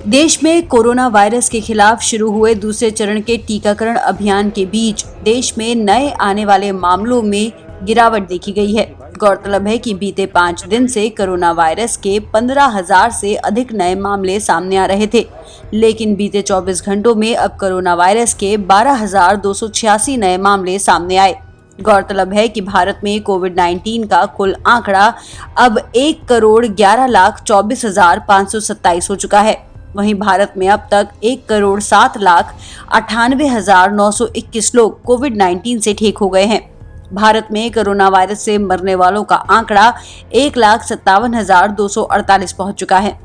देश में corona virus के खिलाफ शुरू हुए दूसरे चरण के टीकाकरण अभियान के बीच देश में नए आने वाले मामलों में गिरावट देखी गई है। गौरतलब है कि बीते 5 दिन से कोरोना वायरस के 15,000 से अधिक नए मामले सामने आ रहे थे, लेकिन बीते 24 घंटों में अब कोरोना वायरस के 12,286 नए मामले सामने आए। गौरतलब है कि भारत में कोविड-19 का कुल आंकड़ा अब 1,11,24,527 हो चुका है। वहीं भारत में अब तक 1,07,98,921 लोग कोविड-19 से ठीक हो गए हैं। भारत में कोरोना वायरस से मरने वालों का आंकड़ा 1,57,248 पहुंच चुका है।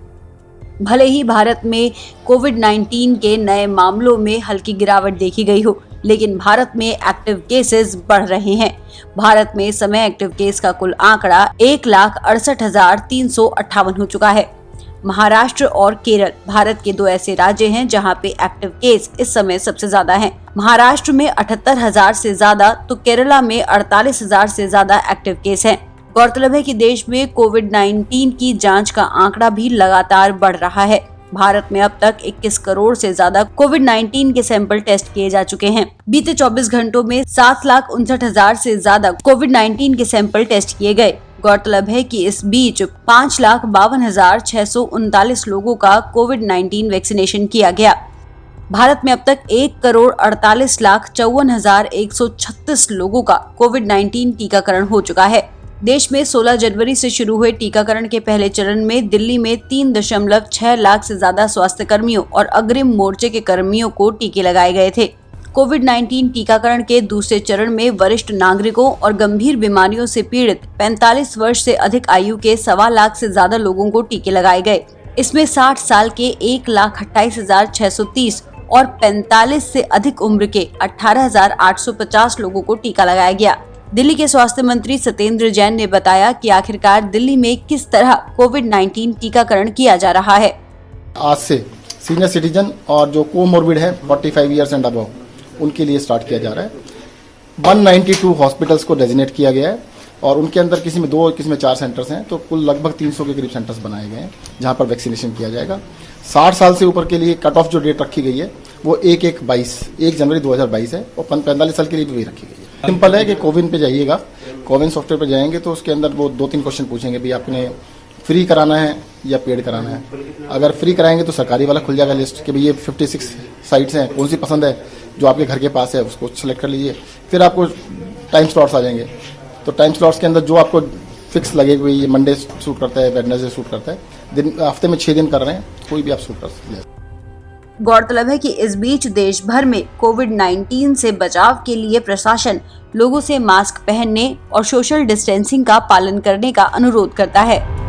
भले ही भारत में कोविड-19 के नए मामलों में हल्की गिरावट देखी गई हो, लेकिन भारत में एक्टिव केसेस बढ़ रहे हैं। भारत में इस समय एक्टिव केस का कुल आंकड़ा 1,68,358 हो चुका है। महाराष्ट्र और केरल भारत के 2 ऐसे राज्य हैं जहां पे एक्टिव केस इस समय सबसे ज्यादा हैं। महाराष्ट्र में 78,000 से ज्यादा तो केरला में 48,000 से ज्यादा एक्टिव केस हैं। गौरतलब है कि देश में कोविड-19 की जांच का आंकड़ा भी लगातार बढ़ रहा है। भारत में अब तक 21 करोड़ से ज्यादा कोविड-19 के सैंपल टेस्ट किए जा चुके हैं। बीते 24 घंटों में 7,59,000 से ज्यादा कोविड-19 के सैंपल टेस्ट किए गए। गौरतलब है कि इस बीच 5,52,639 लोगों का कोविड-19 वैक्सीनेशन किया गया। भारत में अब तक 1,48,54,136 लोगों का कोविड-19 टीकाकरण हो चुका है। देश में 16 जनवरी से शुरू हुए टीकाकरण के पहले चरण में दिल्ली में 3.6 लाख से ज्यादा स्वास्थ्य कर्मियों और अग्रिम मोर्चे के कर्मियों को टीके लगाए गए थे। कोविड-19 टीकाकरण के दूसरे चरण में वरिष्ठ नागरिकों और गंभीर बीमारियों से पीड़ित 45 वर्ष से अधिक आयु के 1.25 लाख से ज्यादा लोगों को टीके लगाए गए। इसमें 60 साल के 1,28,630 और 45 से अधिक उम्र के 18,850 लोगों को टीका लगाया गया। दिल्ली के स्वास्थ्य मंत्री सत्येंद्र जैन ने बताया कि आखिरकार दिल्ली में किस तरह कोविड-19 टीकाकरण किया जा रहा है। आज से सीनियर सिटीजन और जो कोमोर्बिड है 45 ईयर्स एंड अबव उनके लिए स्टार्ट किया जा रहा है। 192 हॉस्पिटल्स को डेजिग्नेट किया गया है और उनके अंदर किसी में 2 किसी में 4 सेंटर्स हैं, तो कुल लगभग 300 के करीब सेंटर्स बनाए गए हैं जहां पर वैक्सीनेशन किया जाएगा। 60 साल से ऊपर के लिए कट ऑफ जो डेट रखी गई है वो 1 जनवरी 2022 है और 45 साल के लिए भी वही रखी गई है। सिंपल है कि कोविन पे जाइएगा, कोविन सॉफ्टवेयर पे जाएंगे तो उसके अंदर वो 2-3 क्वेश्चन पूछेंगे, भाई आपने फ्री कराना है या पेड कराना है। अगर फ्री कराएंगे तो सरकारी वाला खुल जाएगा लिस्ट कि भाई ये 56 साइट्स हैं, कौन सी पसंद है जो आपके घर के पास है उसको सेलेक्ट कर लीजिए। फिर आपको टाइम स्लॉट्स आ जाएंगे, तो टाइम स्लॉट्स के अंदर जो आपको फिक्स लगे, ये मंडे शूट करता है, वेडनेसडे शूट करता है, हफ्ते में 6 दिन कर रहे हैं, कोई भी आप शूट कर सकते हैं। गौरतलब है कि इस बीच देश भर में कोविड-19 से बचाव के लिए प्रशासन लोगों से मास्क पहनने और सोशल डिस्टेंसिंग का पालन करने का अनुरोध करता है।